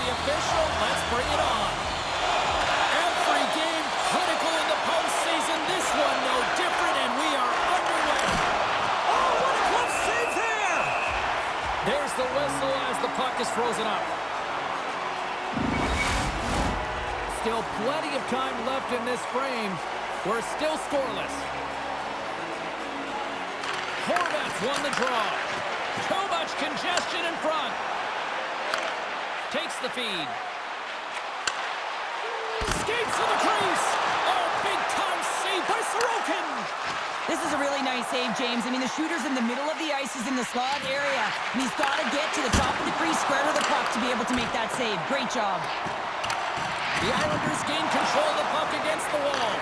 the official. Let's bring it on. Every game critical in the postseason. This one no different, and we are underway. Oh, what a glove save there! There's the whistle as the puck is frozen up. Still plenty of time left in this frame. We're still scoreless. Hornets won the draw. Too much congestion in front. Takes the feed. Skates to the crease. Oh, big-time save by Sorokin. This is a really nice save, James. I mean, the shooter's in the middle of the ice. He's in the slot area. And he's got to get to the top of the crease, square to the puck to be able to make that save. Great job. The Islanders gain control of the puck against the wall.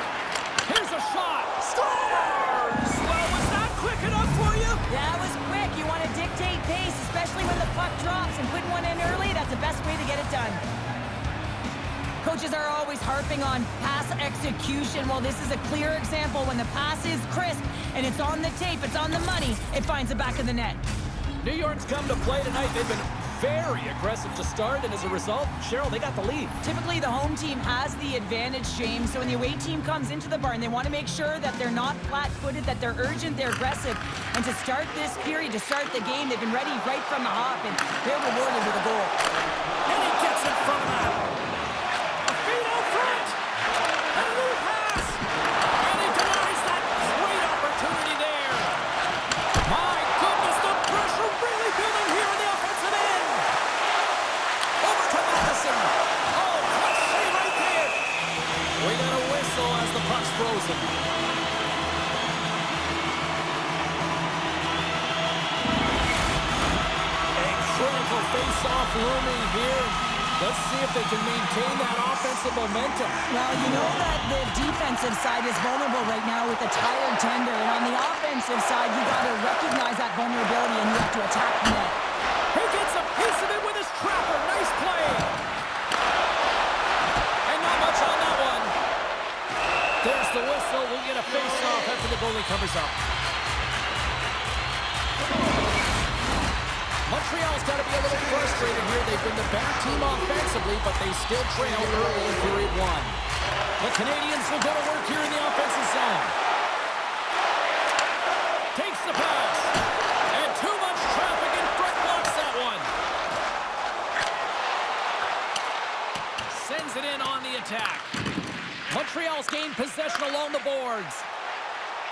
Here's a shot. Scores! Well, was that quick enough for you? That was quick. You want to dictate pace, especially when the puck drops, and putting one in early, that's the best way to get it done. Coaches are always harping on pass execution. Well, this is a clear example. When the pass is crisp and it's on the tape, it's on the money, it finds the back of the net. New York's come to play tonight. They've been very aggressive to start, and as a result, Cheryl, they got the lead. Typically, the home team has the advantage, James. So when the away team comes into the barn, they want to make sure that they're not flat-footed, that they're urgent, they're aggressive. And to start this period, to start the game, they've been ready right from the hop, and they're rewarded with a goal. And he gets in front of that. A feed out front. And a new pass. And he denies that great opportunity there. My goodness, the pressure really building here in the offensive end. Over to Madison. Oh, clutch save right there. We got a whistle as the puck's frozen. A critical face-off looming here. Let's see if they can maintain that offensive momentum. Well, you know that the defensive side is vulnerable right now with a tired tender. And on the offensive side, you got to recognize that vulnerability and you have to attack the net. He gets a piece of it with his trapper. Nice play. And not much on that one. There's the whistle. We'll get a face-off after the goalie covers up. Montreal's got to be a little frustrated here. They've been the better team offensively, but they still trail early in period one. The Canadiens will go to work here in the offensive zone. Takes the pass. And too much traffic in front blocks that one. Sends it in on the attack. Montreal's gained possession along the boards.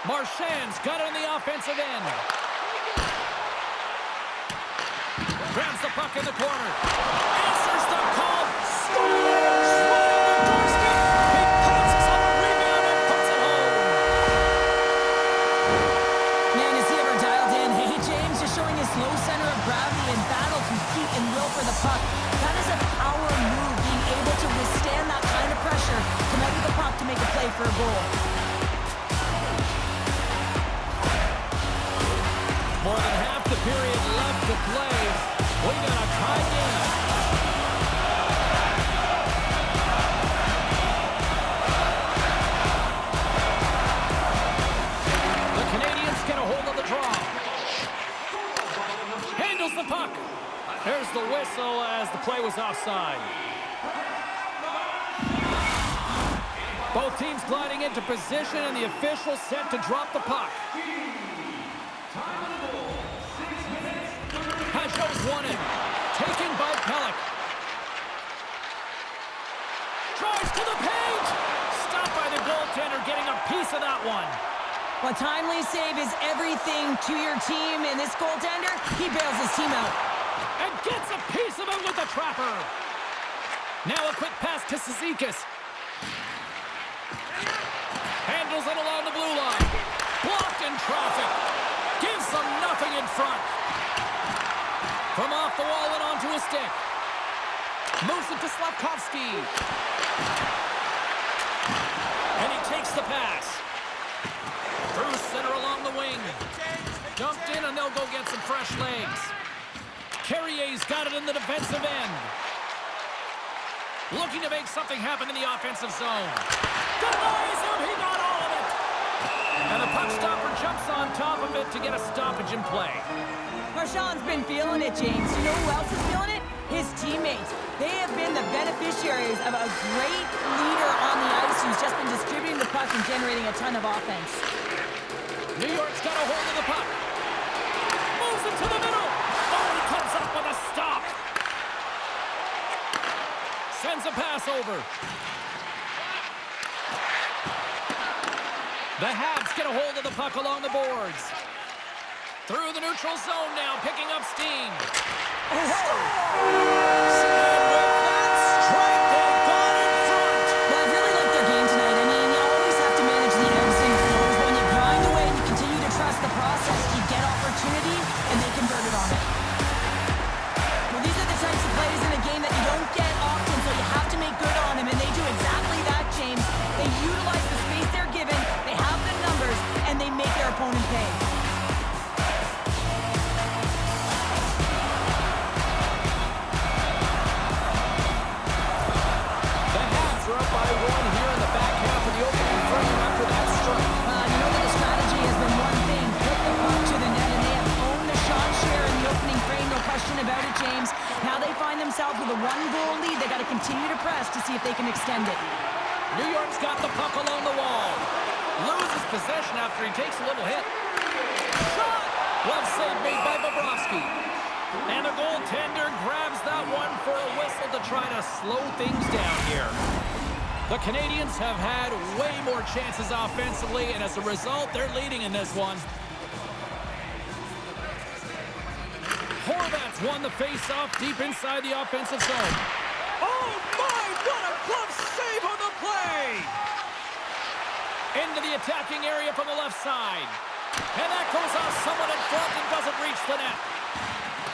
Marchand's got it on the offensive end. Grabs the puck in the corner. Answers the call. Scores! Right on the doorstep. He pounces on the rebound and puts it home. Man, is he ever dialed in? Hey, James, just showing his low center of gravity and battle, compete, and will for the puck. That is a power move, being able to withstand that kind of pressure, come out with the puck to make a play for a goal. More than half the period left to play. We got a tie game. The Canadiens get a hold of the draw. Handles the puck. There's the whistle as the play was offside. Both teams gliding into position, and the official set to drop the puck. Pajot's won it. Taken by Pellick. Drives to the paint. Stopped by the goaltender, getting a piece of that one. Well, timely save is everything to your team, and this goaltender, he bails his team out. And gets a piece of it with the trapper. Now a quick pass to Cizikas. Handles it along the blue line. Blocked in traffic. Gives them nothing in front. From off the wall and onto a stick. Moves it to Slavkovsky. And he takes the pass. Through center along the wing. Dumped in and they'll go get some fresh legs. Carrier's got it in the defensive end. Looking to make something happen in the offensive zone. Denies him, he got all of it. And the puck stopper jumps on top of it to get a stoppage in play. Marchand's been feeling it, James. You know who else is feeling it? His teammates, they have been the beneficiaries of a great leader on the ice who's just been distributing the puck and generating a ton of offense. New York's got a hold of the puck. Moves it to the middle. Oh, he comes up with a stop. Sends a pass over. The Habs get a hold of the puck along the boards. Through the neutral zone now, picking up steam. Oh! And with that strike, they've gone in front. Well, I really like their game tonight. I mean, you always have to manage the ebbs and flows. But when you grind away and you continue to trust the process, you get opportunity, and they converted on it. Well, these are the types of plays in a game that you don't get often, so you have to make good on them, and they do exactly that, James. They utilize the space they're given, they have the numbers, and they make their opponent pay. About it, James. Now they find themselves with a one-goal lead. They got to continue to press to see if they can extend it. New York's got the puck along the wall. Loses possession after he takes a little hit. Shot! Glove save made by Bobrovsky. And the goaltender grabs that one for a whistle to try to slow things down here. The Canadiens have had way more chances offensively, and as a result, they're leading in this one. Horvat's won the face-off deep inside the offensive zone. Oh my, what a glove save on the play! Into the attacking area from the left side. And that goes off someone in front and doesn't reach the net.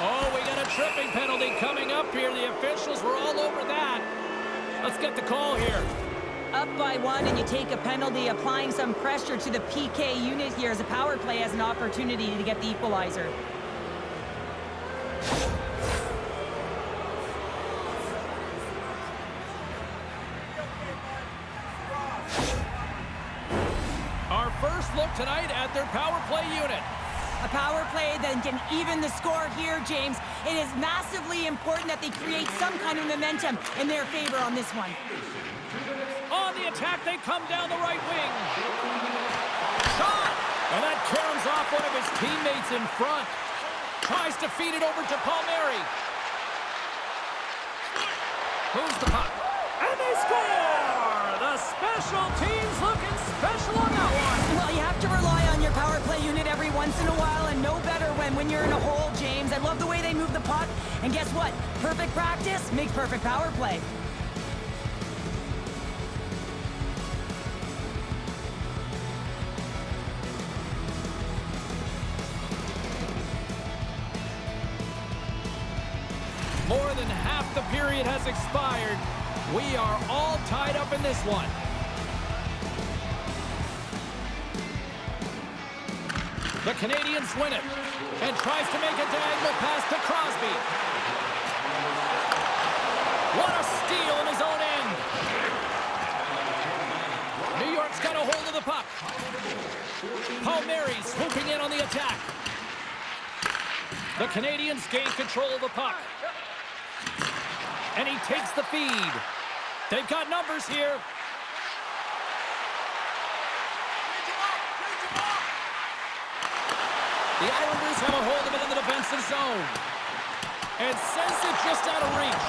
Oh, we got a tripping penalty coming up here. The officials were all over that. Let's get the call here. Up by one, and you take a penalty, applying some pressure to the PK unit here as a power play has an opportunity to get the equalizer. Our first look tonight at their power play unit. A power play that can even the score here, James. It is massively important that they create some kind of momentum in their favor on this one. On the attack, they come down the right wing. Shot! And that caroms off one of his teammates in front. Tries to feed it over to Palmieri. Moves the puck. And they score! The special teams looking special on that one. Well, you have to rely on your power play unit every once in a while, and no better when you're in a hole, James. I love the way they move the puck. And guess what? Perfect practice makes perfect power play. More than half the period has expired. We are all tied up in this one. The Canadiens win it and tries to make a diagonal pass to Crosby. What a steal in his own end. New York's got a hold of the puck. Palmieri swooping in on the attack. The Canadiens gain control of the puck. And he takes the feed. They've got numbers here. The Islanders have a hold of it in the defensive zone. And sends it just out of reach.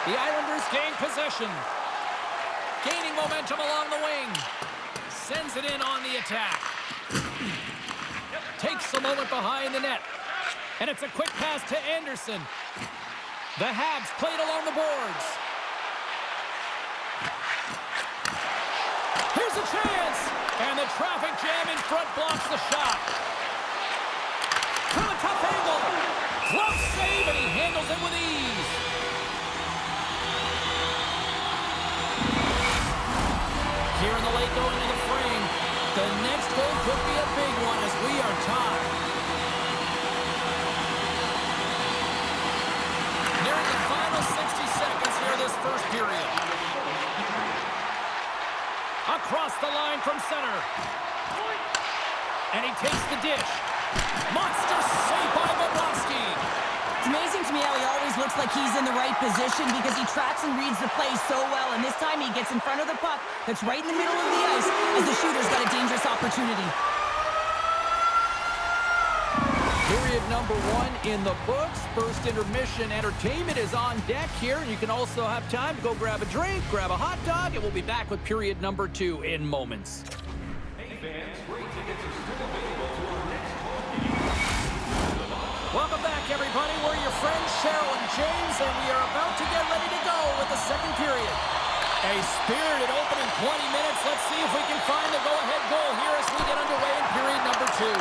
The Islanders gain possession. Gaining momentum along the wing. Sends it in on the attack. Takes a moment behind the net. And it's a quick pass to Anderson. The Habs played along the boards. Here's a chance. And the traffic jam in front blocks the shot. From a tough angle. Glove save, and he handles it with ease. Here in the late going into the frame. The next goal could be a big one as we are tied. Nearing the final 60 seconds here this first period. Across the line from center. And he takes the dish. Monster save by Bobrovsky. It's amazing to me how he always looks like he's in the right position because he tracks and reads the play so well. And this time he gets in front of the puck that's right in the middle of the ice as the shooter's got a dangerous opportunity. Period number 1 in the books. First intermission entertainment is on deck here. You can also have time to go grab a drink, grab a hot dog, and we'll be back with period number 2 in moments. Hey fans, great tickets are still available to our next home game. Welcome back, everybody. We're your friends, Cheryl and James, and we are about to get ready to go with the second period. A spirited opening 20 minutes. Let's see if we can find the go-ahead goal here as we get underway in period number 2.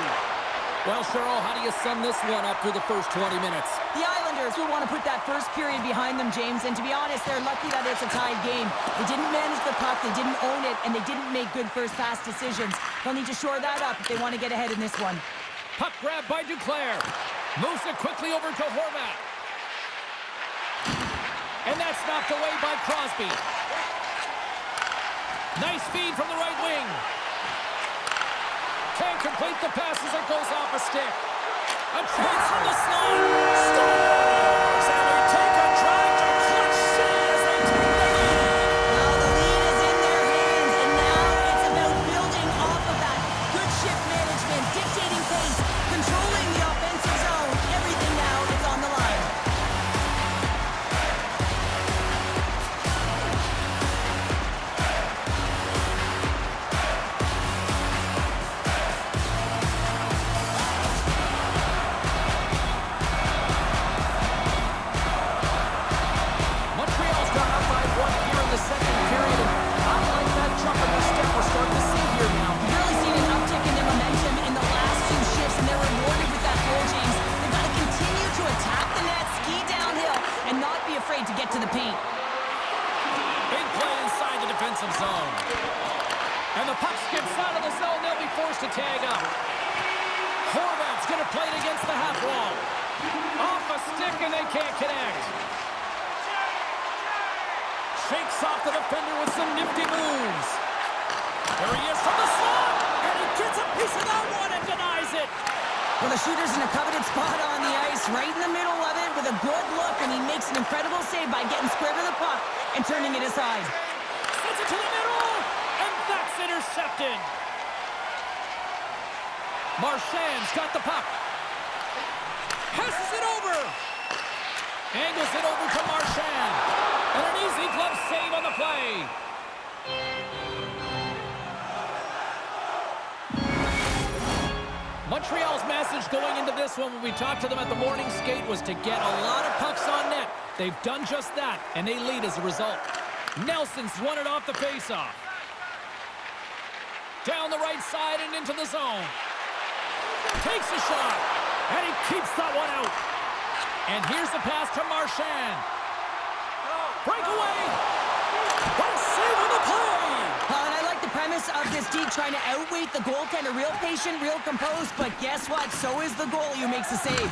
Well, Cheryl, how do you sum this one up through the first 20 minutes? The Islanders will want to put that first period behind them, James, and to be honest, they're lucky that it's a tied game. They didn't manage the puck, they didn't own it, and they didn't make good first pass decisions. They'll need to shore that up if they want to get ahead in this one. Puck grab by Duclair. Moves it quickly over to Horvat. And that's knocked away by Crosby. Nice feed from the right wing. Can't complete the pass as it goes off a stick. A chance from the slot. Scores! And they take a drive to clutch city as they take the lead. Well, the lead is in their hands, and now it's about building off of that. Good shift management, dictating pace, controlling the offensive zone. Everything now is on the line. Montreal's gone up by 1 here in the second period, and I like that jump in the step we're starting to see here now. You've really seen an uptick in their momentum in the last few shifts, and they're rewarded with that goal, James. They've got to continue to attack the net, ski downhill, and not be afraid to get to the paint. Big play inside the defensive zone. And the puck skips out of the zone. They'll be forced to tag up. Horvat's going to play it against the half wall. Off a stick, and they can't connect. Shakes off the defender with some nifty moves. There he is from the slot, and he gets a piece of that one and denies it. Well, the shooter's in a coveted spot on the ice, right in the middle of it with a good look, and he makes an incredible save by getting square to the puck and turning it aside. Sends it to the middle, and that's intercepted. Marchand's got the puck. Passes it over. Angles it over to Marchand. And an easy glove save on the play. Montreal's message going into this one when we talked to them at the morning skate was to get a lot of pucks on net. They've done just that, and they lead as a result. Nelson's won it off the faceoff. Down the right side and into the zone. Takes a shot, and he keeps that one out. And here's the pass to Marchand. Breakaway! What a save on the play! And I like the premise of this D trying to outweight the goaltender. Real patient, real composed, but guess what? So is the goalie who makes the save.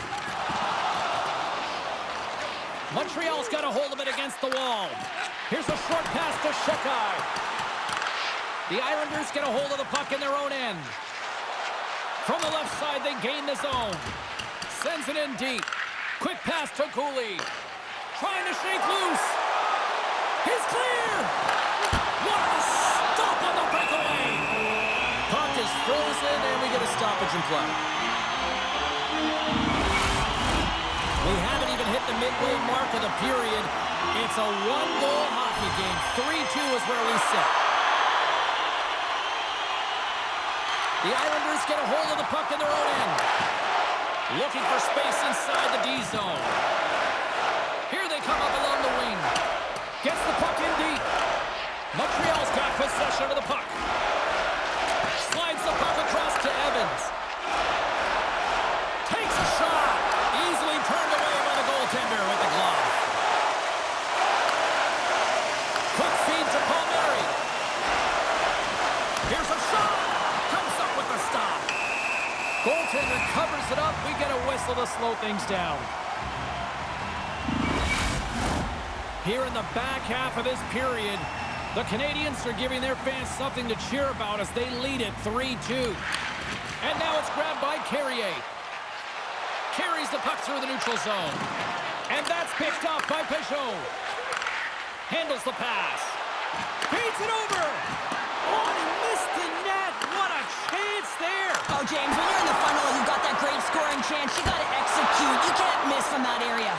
Montreal's got a hold of it against the wall. Here's a short pass to Shekai. The Islanders get a hold of the puck in their own end. From the left side, they gain the zone. Sends it in deep. Quick pass to Cooley. Trying to shake loose. He's clear. What a stop on the breakaway. Puck is frozen, and we get a stoppage in play. We haven't even hit the midway mark of the period. It's a one-goal hockey game. 3-2 is where we sit. The Islanders get a hold of the puck in their own end. Looking for space inside the D zone. Here they come up along the wing. Gets the puck in deep. Montreal's got possession of the puck. Slides the puck across to Evans. Takes a shot. Easily turned away by the goaltender with the glove. Quick feed to Palmieri. Here's a shot. Comes up with the stop. Goaltender covers it up. We get a whistle to slow things down. Here in the back half of this period, the Canadiens are giving their fans something to cheer about as they lead it 3-2. And now it's grabbed by Carrier. Carries the puck through the neutral zone. And that's picked up by Peugeot. Handles the pass. Feeds it over. Oh, and he missed the net. What a chance there. Oh, James, when you're in the funnel, you've got that great scoring chance. You got to execute. You can't miss from that area.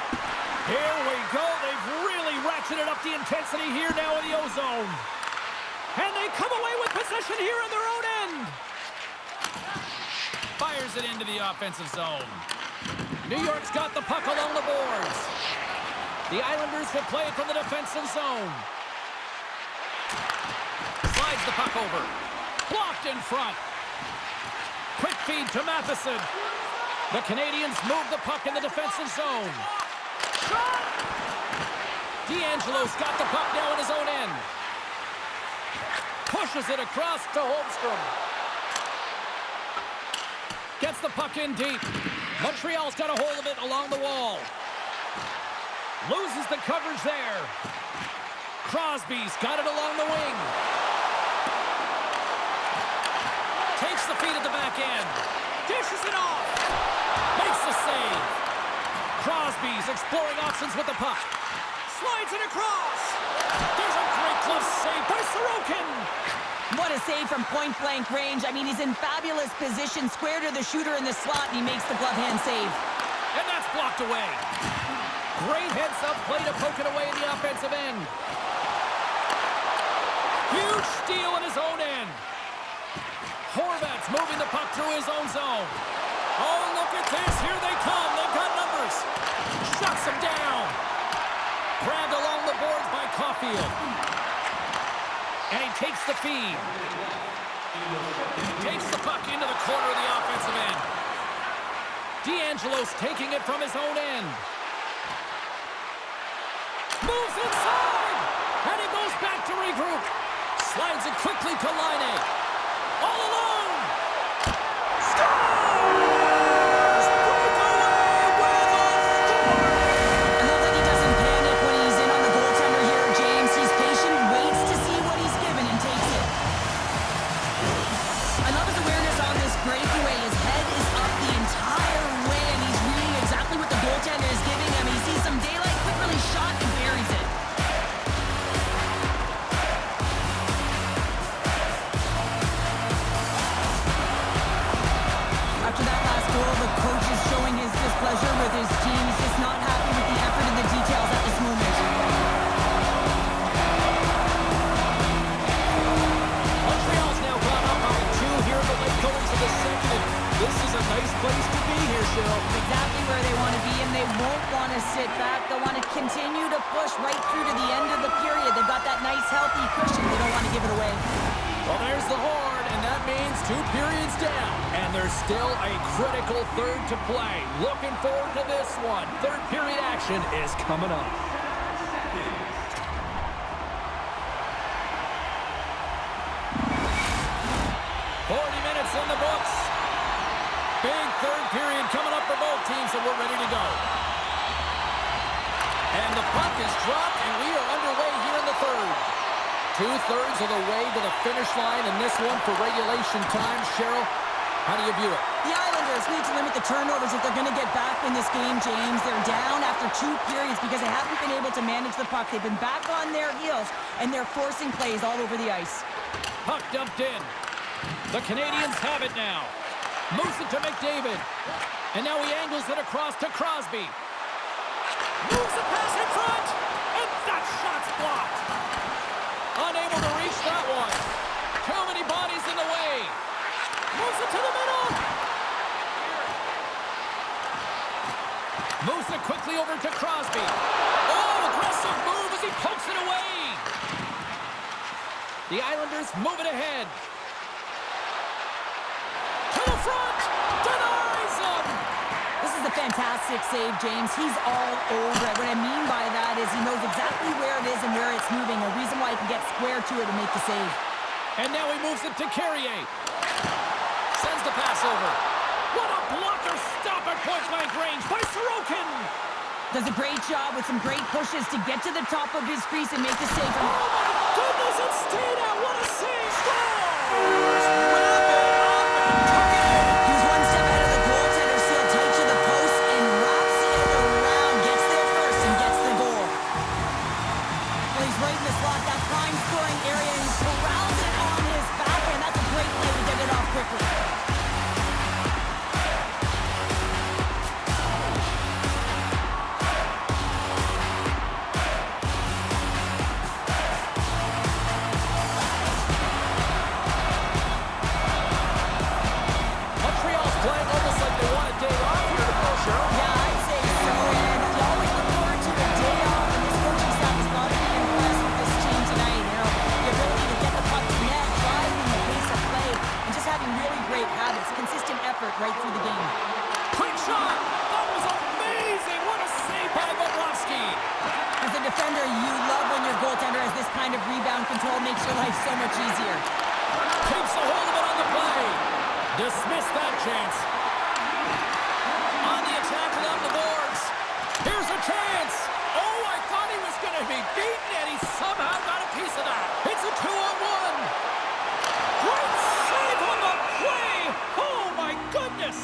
Here we go. They've really ratcheted up the intensity here now in the O-zone. And they come away with possession here in their own end. Fires it into the offensive zone. New York's got the puck along the boards. The Islanders will play it from the defensive zone. Slides the puck over. Blocked in front. Quick feed to Matheson. The Canadiens move the puck in the defensive zone. Shot! D'Angelo's got the puck now in his own end. Pushes it across to Holmstrom. Gets the puck in deep. Montreal's got a hold of it along the wall. Loses the coverage there. Crosby's got it along the wing. Takes the feed at the back end. Dishes it off. Makes the save. Crosby's exploring options with the puck. Slides it across. There's a great close save by Sorokin. What a save from point-blank range. I mean, he's in fabulous position, square to the shooter in the slot, and he makes the glove hand save. And that's blocked away. Great heads-up play to poke it away in the offensive end. Huge steal in his own end. Horvat's moving the puck through his own zone. Oh, look at this. Here they come. They've got numbers. Shuts him down. Grabbed along the boards by Caulfield. And he takes the feed. Takes the puck into the corner of the offensive end. D'Angelo's taking it from his own end. Moves inside. And he goes back to regroup. Slides it quickly to Laine. All alone. Scores! Breakaway with a story. I love that he doesn't panic when he's in on the goaltender here, James. He's patient, waits to see what he's given, and takes it. I love his awareness on this breakaway. His head is up the entire way, and he's reading exactly what the goaltender is giving him. He sees some daylight, quick release shot, and buries it. After that last goal, the coach is showing his displeasure with his team. He's just not happy with the effort and the details at this moment. Montreal's now gone up by 2 here in the late going to the second. This is a nice place to be here, Cheryl. Exactly where they want to be, and they won't want to sit back. They'll want to continue to push right through to the end of the period. They've got that nice, healthy cushion. They don't want to give it away. Well, there's the horn, and that means 2 periods down. And there's still a critical third to play. Looking forward to this one. Third period action is coming up. In the books. Big third period coming up for both teams, and we're ready to go. And the puck is dropped, and we are underway here in the third. 2/3 of the way to the finish line in this one for regulation time. Cheryl, how do you view it? The Islanders need to limit the turnovers if they're going to get back in this game, James. They're down after 2 periods because they haven't been able to manage the puck. They've been back on their heels, and they're forcing plays all over the ice. Puck dumped in. The Canadiens have it now. Moves it to McDavid. And now he angles it across to Crosby. Moves the pass in front. And that shot's blocked. Unable to reach that one. Too many bodies in the way. Moves it to the middle. Moves it quickly over to Crosby. Oh, aggressive move as he pokes it away. The Islanders move it ahead. Front, denies him. This is a fantastic save, James. He's all over it. What I mean by that is he knows exactly where it is and where it's moving. A reason why he can get square to it and make the save. And now he moves it to Carrier. Sends the pass over. What a blocker stop at point-blank range by Sorokin. Does a great job with some great pushes to get to the top of his crease and make the save. Oh my goodness, it's stayed out. What a save. Scores! He was one step ahead of the goaltender, sealed tight to the post, Well, he's right in the slot, that prime scoring area, and he corrals it on his backhand. That's a great play to get it off quickly. Montreal's playing almost like they want a day off here tomorrow, Cheryl. Yeah, I'd say so, and you always look forward to a day off, and this coaching staff has got to be impressed with this team tonight. You know, the ability to get the puck to net, driving the pace of play, and just having really great habits, consistent effort right through the game. Quick shot! That was amazing! What a save by Bobrovsky! As a defender, you love when your goaltender has this kind of rebound control, makes your life so much easier. Keeps a hold of it on the play. Dismiss that chance. On the attack along the boards. Here's a chance. Oh, I thought he was going to be beaten, and he somehow got a piece of that. It's a 2-on-1. Great save on the play. Oh, my goodness.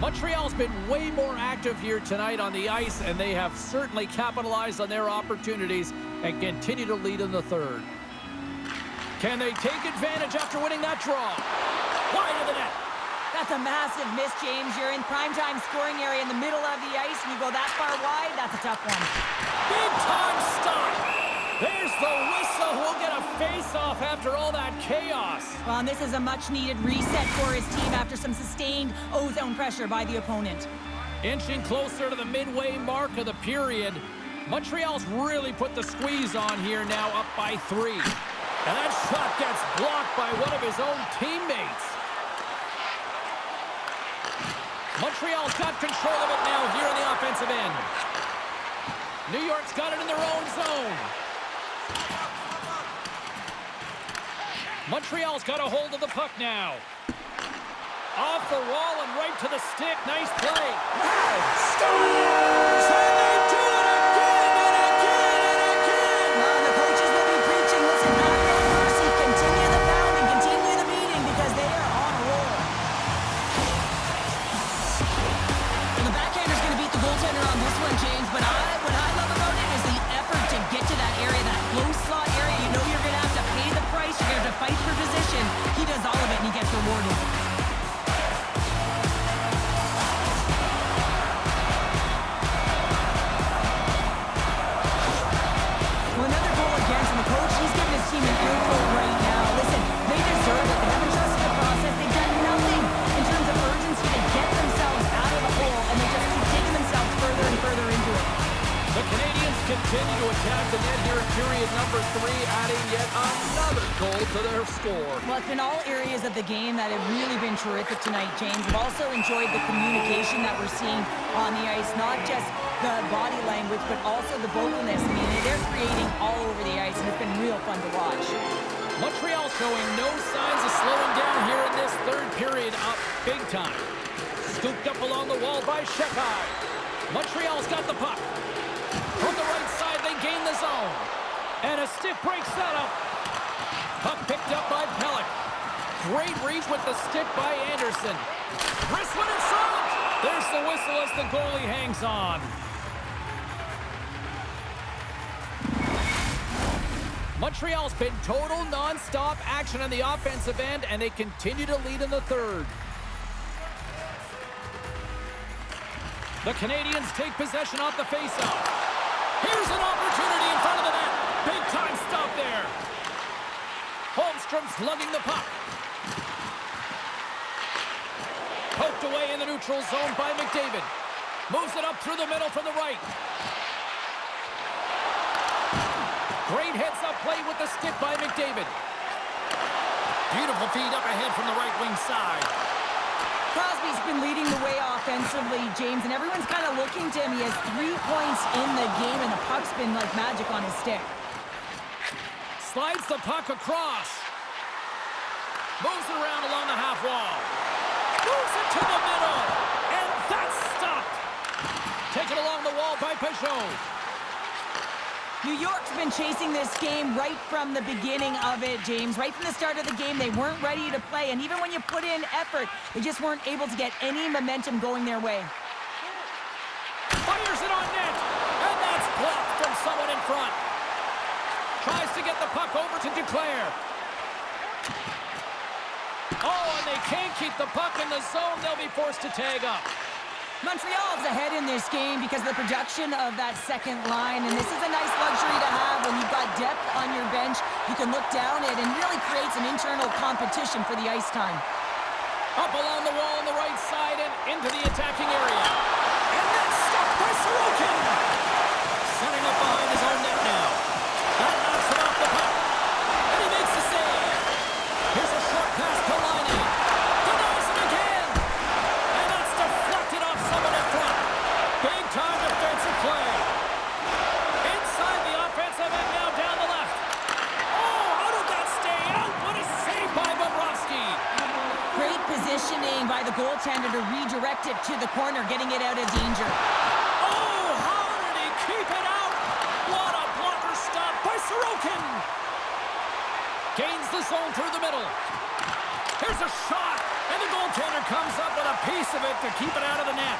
Montreal's been way more active here tonight on the ice, and they have certainly capitalized on their opportunities and continue to lead in the third. Can they take advantage after winning that draw? Wide of the net. That's a massive miss, James. You're in primetime scoring area in the middle of the ice, and you go that far wide, that's a tough one. Big time stop. There's the whistle. We'll get a face-off after all that chaos. Well, and this is a much-needed reset for his team after some sustained ozone pressure by the opponent. Inching closer to the midway mark of the period. Montreal's really put the squeeze on here now, up by 3. And that shot gets blocked by one of his own teammates. Montreal's got control of it now here on the offensive end. New York's got it in their own zone. Montreal's got a hold of the puck now. Off the wall and right to the stick. Nice play. Scores! And they do it again and again and again! Well, the coaches will be preaching, listen, not no mercy, continue the pounding, continue the beating, because they are on a roll. Well, the backhander's going to beat the goaltender on this one, James, but what I love about it is the effort to get to that area, that low slot area. You know you're going to have to pay the price, you're going to have to fight for position. He does all of it, and he gets rewarded. Well, another goal against, and the coach, he's giving his team an earful right now. Listen, they deserve it. They haven't trusted the process. They've done nothing in terms of urgency to get themselves out of the hole, and they just keep taking themselves further and further into it. The Canadiens continue to attack the net here in period number 3, adding yet another goal to their score. Well, it's been all areas of the game that have really been terrific tonight, James. We've also enjoyed the communication that we're seeing on the ice, not just the body language, but also the vocalness. I mean, they're creating all over the ice, and it's been real fun to watch. Montreal showing no signs of slowing down here in this third period, up big time. Scooped up along the wall by Shekai. Montreal's got the puck. From the right side, they gain the zone. And a stick breaks that up. Puck picked up by Pellick. Great reach with the stick by Anderson. Wrist one in front. There's the whistle as the goalie hangs on. Montreal's been total non-stop action on the offensive end, and they continue to lead in the third. The Canadiens take possession off the faceoff. Here's an opportunity in front of the net. Big time stop there. Holmstrom's lugging the puck. Poked away in the neutral zone by McDavid. Moves it up through the middle from the right. Great heads-up play with the stick by McDavid. Beautiful feed up ahead from the right wing side. Crosby's been leading the way offensively, James, and everyone's kind of looking to him. He has 3 points in the game, and the puck's been like magic on his stick. Slides the puck across. Moves it around along the half wall. Moves it to the middle. And that's stopped. Taken along the wall by Peugeot. New York's been chasing this game right from the beginning of it, James. Right from the start of the game, they weren't ready to play. And even when you put in effort, they just weren't able to get any momentum going their way. Fires it blocked from someone in front. Tries to get the puck over to Duclair. Oh, and they can't keep the puck in the zone. They'll be forced to tag up. Montreal's ahead in this game because of the production of that second line, and this is a nice luxury to have when you've got depth on your bench. You can look down it and really creates an internal competition for the ice time. Up along the wall on the right side and into the attacking area. And that's stopped by Sorokin. Setting up behind his own net now. That knocks it off the puck. And he makes the save. Here's a short pass to Laine. Denies him again. And that's deflected off someone in front. Big time defensive play. Inside the offensive end now down the left. Oh, how did that stay out? What a save by Bobrovsky. Great positioning by the goaltender to redirect it to the corner, getting it out of danger. Oh, how did he keep it out? What a blocker stop by Sorokin. Gains the zone through the middle. Here's a shot, and the goaltender comes up with a piece of it to keep it out of the net.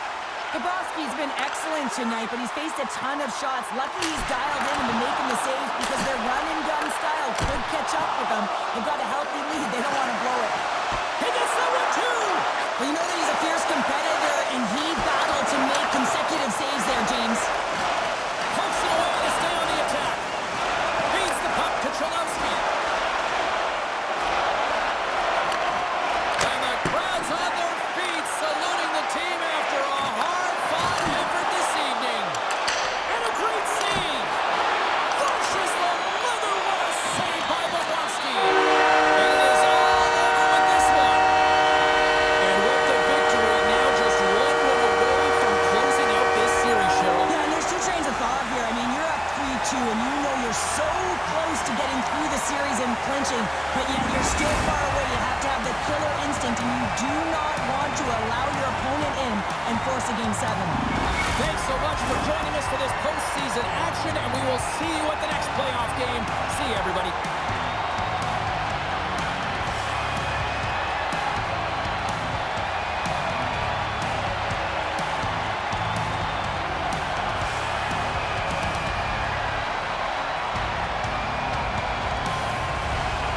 Bobrovsky's been excellent tonight, but he's faced a ton of shots. Luckily, he's dialed in and been making the saves because their run-and-gun style could catch up with them. They've got a healthy lead. They don't want to blow it. He gets that one, too. Well, you know that he's a fierce competitor, and he battled to make consecutive saves there, James. Pumps it away to stay on the attack. Feeds the puck to Cholowski. And the crowd's on their feet, saluting the team after a hard-fought effort this evening. And a great save. Crushes the leather. What a save by Bobrovsky. And it is all over with this one. And with the victory, now just one win away from closing out this series, Cheryl. Yeah, and there's two trains of thought here. I mean, you're up 3-2, and you know you're so close to getting through the series and clinching, but yet you're still far away. You have to have the killer instinct, and you do not want to allow your opponent in and force a Game 7. Thanks so much for joining us for this postseason action, and we will see you at the next playoff game. See you, everybody.